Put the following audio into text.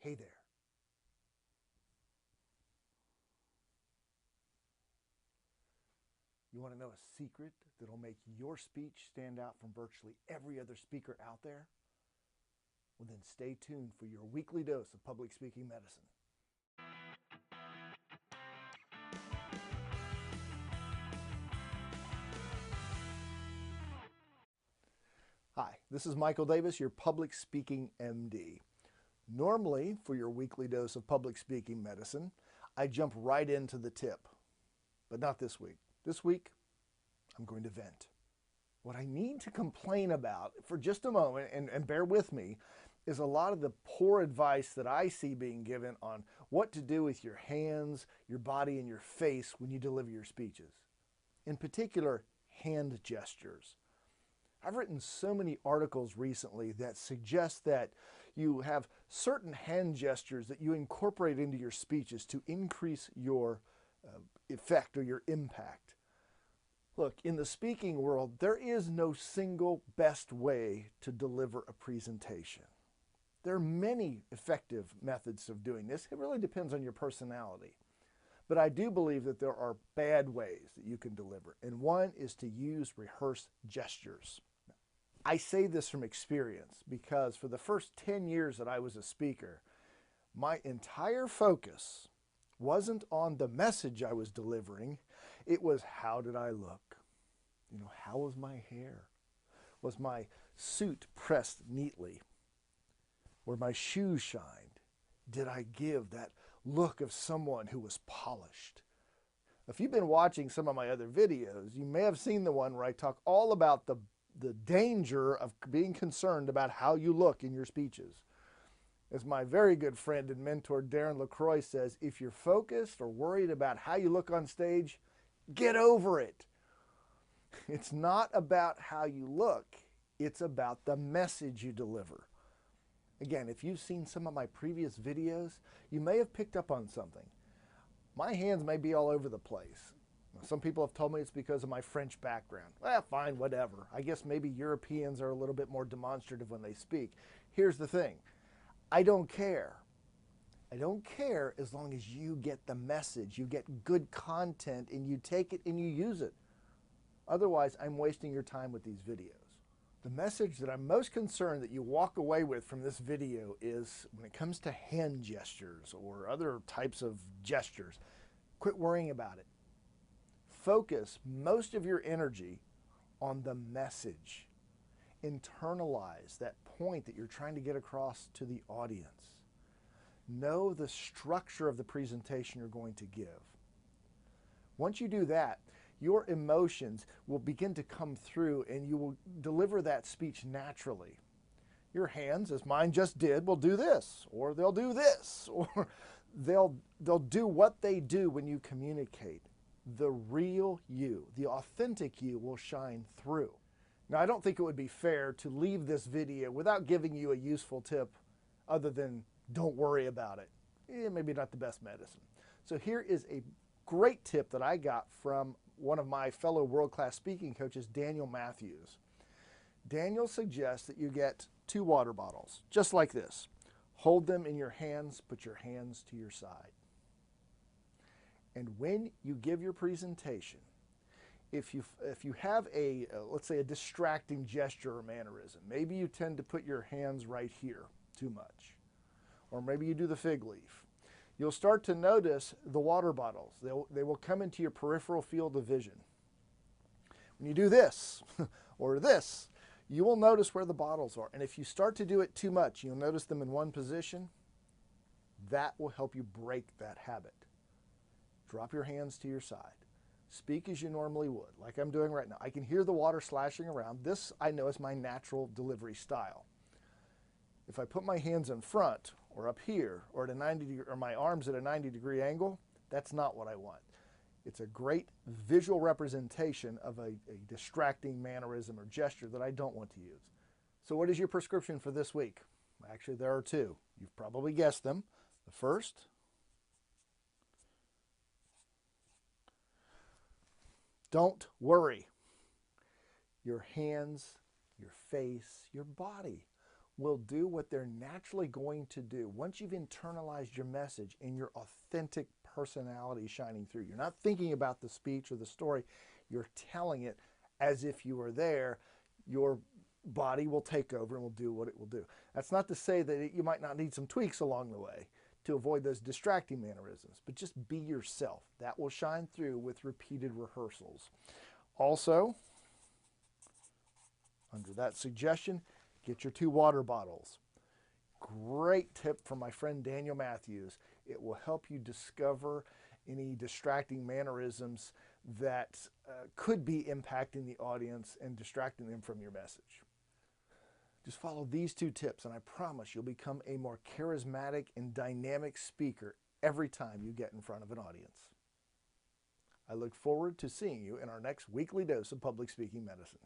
Hey there. You want to know a secret that'll make your speech stand out from virtually every other speaker out there? Well, then stay tuned for your weekly dose of public speaking medicine. Hi, this is Michael Davis, your public speaking MD. Normally, for your weekly dose of public speaking medicine, I jump right into the tip, but not this week. This week, I'm going to vent. What I need to complain about for just a moment, and bear with me, is a lot of the poor advice that I see being given on what to do with your hands, your body, and your face when you deliver your speeches. In particular, hand gestures. I've written so many articles recently that suggest that you have certain hand gestures that you incorporate into your speeches to increase your effect or your impact. Look, in the speaking world, there is no single best way to deliver a presentation. There are many effective methods of doing this. It really depends on your personality. But I do believe that there are bad ways that you can deliver, and one is to use rehearsed gestures. I say this from experience because for the first 10 years that I was a speaker, my entire focus wasn't on the message I was delivering. It was, how did I look? How was my hair? Was my suit pressed neatly? Were my shoes shined? Did I give that look of someone who was polished? If you've been watching some of my other videos, you may have seen the one where I talk all about the danger of being concerned about how you look in your speeches. As my very good friend and mentor Darren LaCroix says, if you're focused or worried about how you look on stage, get over it. It's not about how you look, it's about the message you deliver. Again, if you've seen some of my previous videos, you may have picked up on something. My hands may be all over the place. Some people have told me it's because of my French background. Well, fine, whatever. I guess maybe Europeans are a little bit more demonstrative when they speak. Here's the thing. I don't care. I don't care as long as you get the message, you get good content, and you take it and you use it. Otherwise, I'm wasting your time with these videos. The message that I'm most concerned that you walk away with from this video is when it comes to hand gestures or other types of gestures, quit worrying about it. Focus most of your energy on the message. Internalize that point that you're trying to get across to the audience. Know the structure of the presentation you're going to give. Once you do that, your emotions will begin to come through and you will deliver that speech naturally. Your hands, as mine just did, will do this, or they'll do this, or they'll do what they do when you communicate. The real you, the authentic you, will shine through. Now, I don't think it would be fair to leave this video without giving you a useful tip other than don't worry about it. Maybe not the best medicine. So here is a great tip that I got from one of my fellow world-class speaking coaches, Daniel Matthews. Daniel suggests that you get 2 water bottles, just like this. Hold them in your hands, put your hands to your side. And when you give your presentation, if you have let's say a distracting gesture or mannerism, maybe you tend to put your hands right here too much, or maybe you do the fig leaf, you'll start to notice the water bottles. They will come into your peripheral field of vision. When you do this or this, you will notice where the bottles are. And if you start to do it too much, you'll notice them in one position. That will help you break that habit. Drop your hands to your side. Speak as you normally would, like I'm doing right now. I can hear the water slashing around. This I know is my natural delivery style. If I put my hands in front or up here or at a 90 degree, or my arms at a 90-degree angle, that's not what I want. It's a great visual representation of a distracting mannerism or gesture that I don't want to use. So what is your prescription for this week? Actually, there are 2. You've probably guessed them. The first, don't worry. Your hands, your face, your body will do what they're naturally going to do. Once you've internalized your message and your authentic personality shining through, you're not thinking about the speech or the story, you're telling it as if you were there, your body will take over and will do what it will do. That's not to say that you might not need some tweaks along the way to avoid those distracting mannerisms, but just be yourself. That will shine through with repeated rehearsals. Also, under that suggestion, get your 2 water bottles. Great tip from my friend Daniel Matthews. It will help you discover any distracting mannerisms that could be impacting the audience and distracting them from your message. Just follow these 2 tips and I promise you'll become a more charismatic and dynamic speaker every time you get in front of an audience. I look forward to seeing you in our next weekly dose of Public Speaking Medicine.